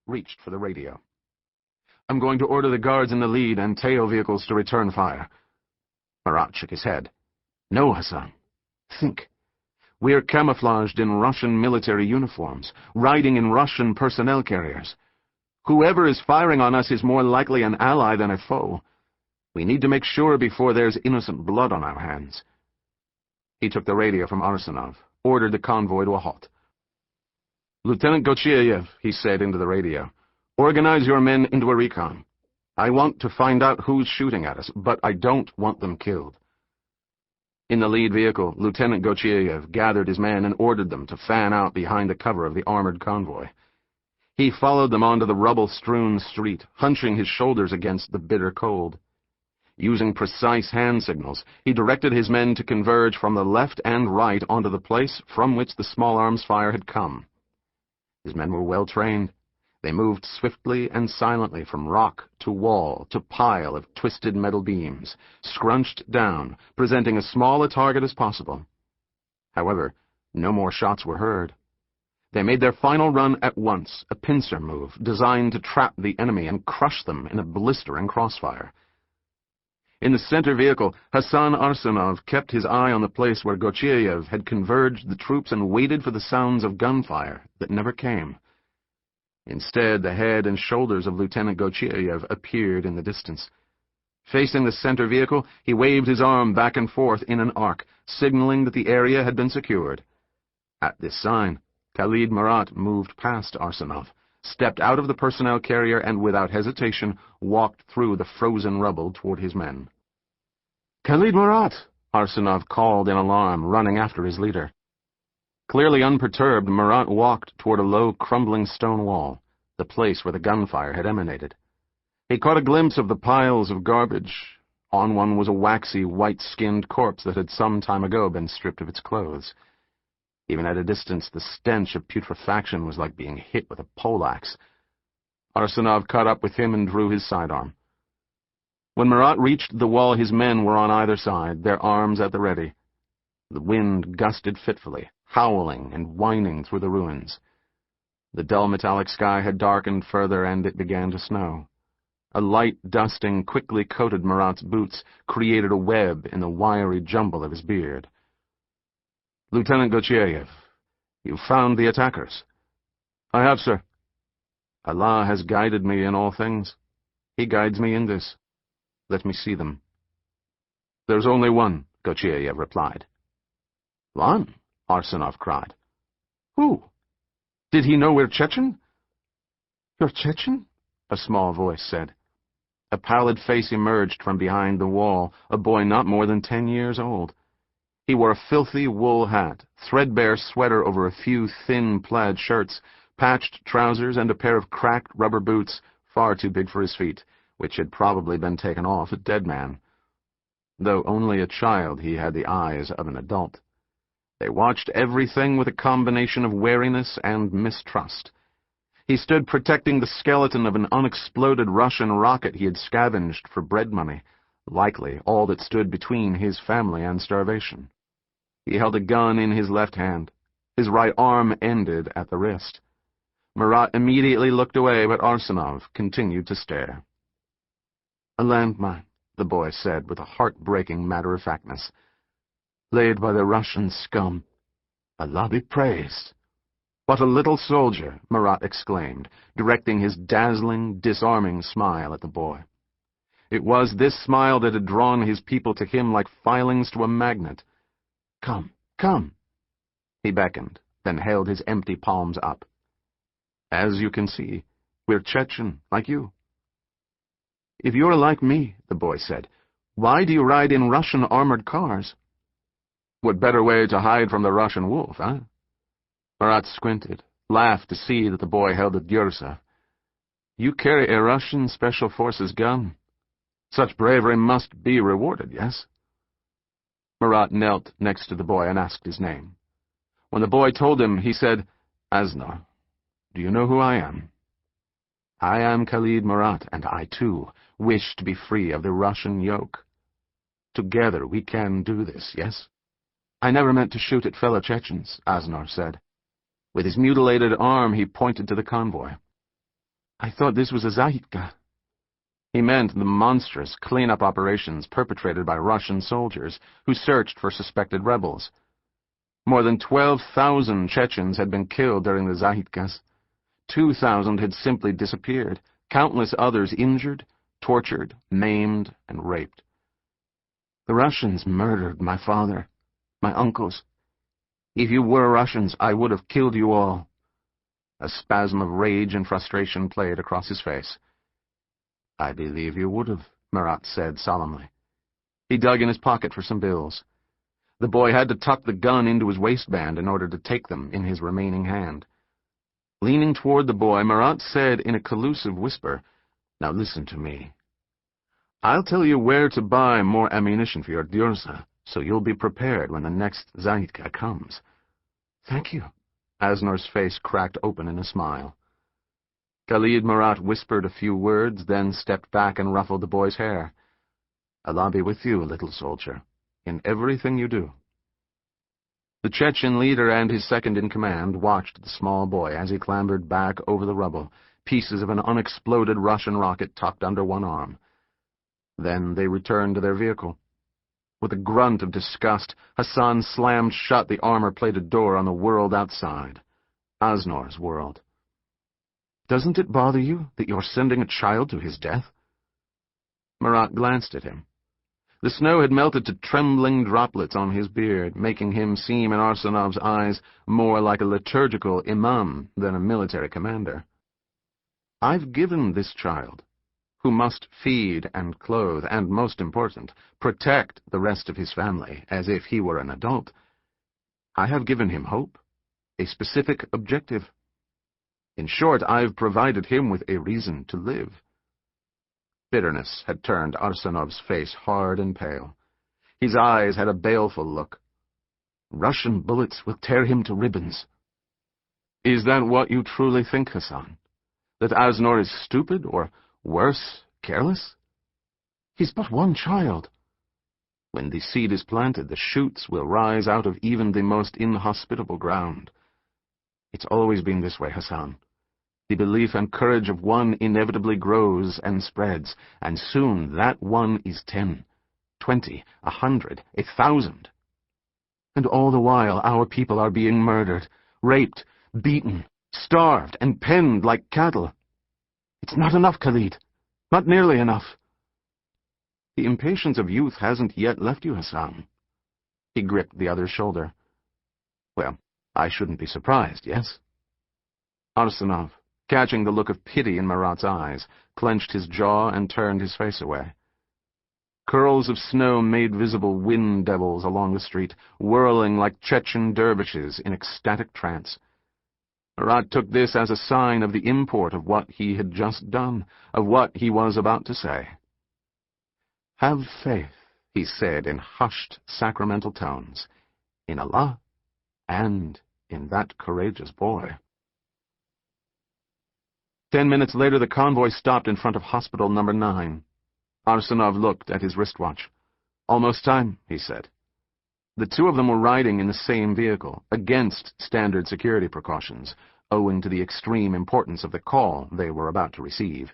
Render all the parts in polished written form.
reached for the radio. "I'm going to order the guards in the lead and tail vehicles to return fire." Marat shook his head. "No, Hassan. Think. We're camouflaged in Russian military uniforms, riding in Russian personnel carriers. Whoever is firing on us is more likely an ally than a foe. We need to make sure before there's innocent blood on our hands." He took the radio from Arsenov, ordered the convoy to a halt. "Lieutenant Gochiev," he said into the radio, "organize your men into a recon. I want to find out who's shooting at us, but I don't want them killed." In the lead vehicle, Lieutenant Gochiev gathered his men and ordered them to fan out behind the cover of the armored convoy. He followed them onto the rubble-strewn street, hunching his shoulders against the bitter cold. Using precise hand signals, he directed his men to converge from the left and right onto the place from which the small arms fire had come. His men were well trained. They moved swiftly and silently from rock to wall to pile of twisted metal beams, scrunched down, presenting as small a target as possible. However, no more shots were heard. They made their final run at once, a pincer move designed to trap the enemy and crush them in a blistering crossfire. In the center vehicle, Hassan Arsenov kept his eye on the place where Gochiev had converged the troops and waited for the sounds of gunfire that never came. Instead, the head and shoulders of Lieutenant Gochiev appeared in the distance. Facing the center vehicle, he waved his arm back and forth in an arc, signaling that the area had been secured. At this sign, Khalid Marat moved past Arsenov, stepped out of the personnel carrier and, without hesitation, walked through the frozen rubble toward his men. "Khalid Marat!" Arsenov called in alarm, running after his leader. Clearly unperturbed, Marat walked toward a low, crumbling stone wall, the place where the gunfire had emanated. He caught a glimpse of the piles of garbage. On one was a waxy, white-skinned corpse that had some time ago been stripped of its clothes. Even at a distance, the stench of putrefaction was like being hit with a poleaxe. Arsenov caught up with him and drew his sidearm. When Marat reached the wall, his men were on either side, their arms at the ready. The wind gusted fitfully, howling and whining through the ruins. The dull metallic sky had darkened further, and it began to snow. A light dusting quickly coated Marat's boots, created a web in the wiry jumble of his beard. "Lieutenant Gochiev, you found the attackers?" "I have, sir." "Allah has guided me in all things. He guides me in this. Let me see them." "There's only one," Gochiev replied. "One?" Arsenov cried. "Who? Did he know we're Chechen?" "You're Chechen?" a small voice said. A pallid face emerged from behind the wall, a boy not more than 10 years old. He wore a filthy wool hat, threadbare sweater over a few thin plaid shirts, patched trousers, and a pair of cracked rubber boots, far too big for his feet, which had probably been taken off a dead man. Though only a child, he had the eyes of an adult. They watched everything with a combination of wariness and mistrust. He stood protecting the skeleton of an unexploded Russian rocket he had scavenged for bread money, likely all that stood between his family and starvation. He held a gun in his left hand. His right arm ended at the wrist. Marat immediately looked away, but Arsenov continued to stare. "A landmine," the boy said with a heartbreaking matter-of-factness. "Laid by the Russian scum. Allah be praised." "What a little soldier," Marat exclaimed, directing his dazzling, disarming smile at the boy. It was this smile that had drawn his people to him like filings to a magnet. "Come, come." He beckoned, then held his empty palms up. "As you can see, we're Chechen, like you." "If you're like me," the boy said, "why do you ride in Russian armored cars?" "What better way to hide from the Russian wolf, huh?" Marat squinted, laughed to see that the boy held a Gyursa. "You carry a Russian Special Forces gun. Such bravery must be rewarded, yes?" Marat knelt next to the boy and asked his name. When the boy told him, he said, "Asnar, do you know who I am?" "I am Khalid Marat, and I, too, wish to be free of the Russian yoke. Together we can do this, yes?" "I never meant to shoot at fellow Chechens," Asnar said. With his mutilated arm, he pointed to the convoy. I thought this was a Zahitka. He meant the monstrous cleanup operations perpetrated by Russian soldiers who searched for suspected rebels. More than 12,000 Chechens had been killed during the Zahitkas. 2,000 had simply disappeared, countless others injured, tortured, maimed, and raped. The Russians murdered my father, my uncles. If you were Russians, I would have killed you all. A spasm of rage and frustration played across his face. I believe you would have, Marat said solemnly. He dug in his pocket for some bills. The boy had to tuck the gun into his waistband in order to take them in his remaining hand. Leaning toward the boy, Marat said in a collusive whisper, "Now listen to me. I'll tell you where to buy more ammunition for your Dyrza, so you'll be prepared when the next Zahitka comes." "Thank you." Asnor's face cracked open in a smile. Khalid Marat whispered a few words, then stepped back and ruffled the boy's hair. "Allah be with you, little soldier, in everything you do." The Chechen leader and his second-in-command watched the small boy as he clambered back over the rubble, pieces of an unexploded Russian rocket tucked under one arm. Then they returned to their vehicle. With a grunt of disgust, Hassan slammed shut the armor-plated door on the world outside. Asnor's world. "Doesn't it bother you that you're sending a child to his death?" Marat glanced at him. The snow had melted to trembling droplets on his beard, making him seem in Arsenov's eyes more like a liturgical imam than a military commander. "I've given this child, who must feed and clothe and, most important, protect the rest of his family as if he were an adult. I have given him hope, a specific objective. In short, I've provided him with a reason to live." Bitterness had turned Arsenov's face hard and pale. His eyes had a baleful look. "Russian bullets will tear him to ribbons." "Is that what you truly think, Hassan? That Asnor is stupid, or, worse, careless?" "He's but one child." "When the seed is planted, the shoots will rise out of even the most inhospitable ground. It's always been this way, Hassan. The belief and courage of one inevitably grows and spreads, and soon that one is 10, 20, 100, 1,000. And all the while our people are being murdered, raped, beaten, starved, and penned like cattle. It's not enough, Khalid. Not nearly enough." "The impatience of youth hasn't yet left you, Hassan." He gripped the other's shoulder. "Well, I shouldn't be surprised, yes?" Arsenov, catching the look of pity in Marat's eyes, clenched his jaw and turned his face away. Curls of snow made visible wind devils along the street, whirling like Chechen dervishes in ecstatic trance. Marat took this as a sign of the import of what he had just done, of what he was about to say. "Have faith," he said in hushed, sacramental tones, "in Allah and in that courageous boy." 10 minutes later, the convoy stopped in front of Hospital Number 9. Arsenov looked at his wristwatch. "Almost time," he said. The two of them were riding in the same vehicle, against standard security precautions, owing to the extreme importance of the call they were about to receive.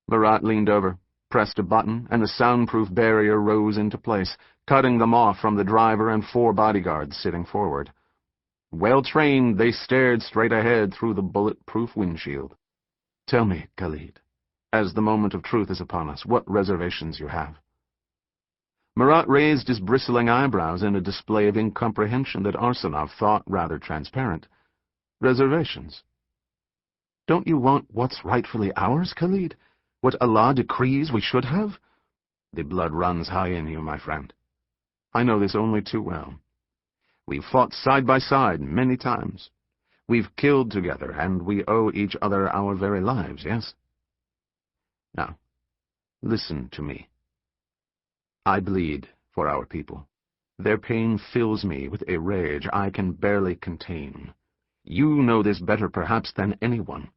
Marat leaned over, pressed a button, and the soundproof barrier rose into place, cutting them off from the driver and 4 bodyguards sitting forward. Well-trained, they stared straight ahead through the bulletproof windshield. "Tell me, Khalid, as the moment of truth is upon us, what reservations you have." Marat raised his bristling eyebrows in a display of incomprehension that Arsenov thought rather transparent. "Reservations? Don't you want what's rightfully ours, Khalid? What Allah decrees we should have?" "The blood runs high in you, my friend. I know this only too well. We've fought side by side many times. We've killed together, and we owe each other our very lives, yes? Now, listen to me. I bleed for our people. Their pain fills me with a rage I can barely contain. You know this better perhaps than anyone.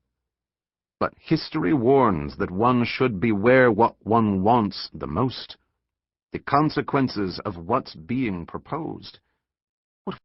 But history warns that one should beware what one wants the most. The consequences of what's being proposed.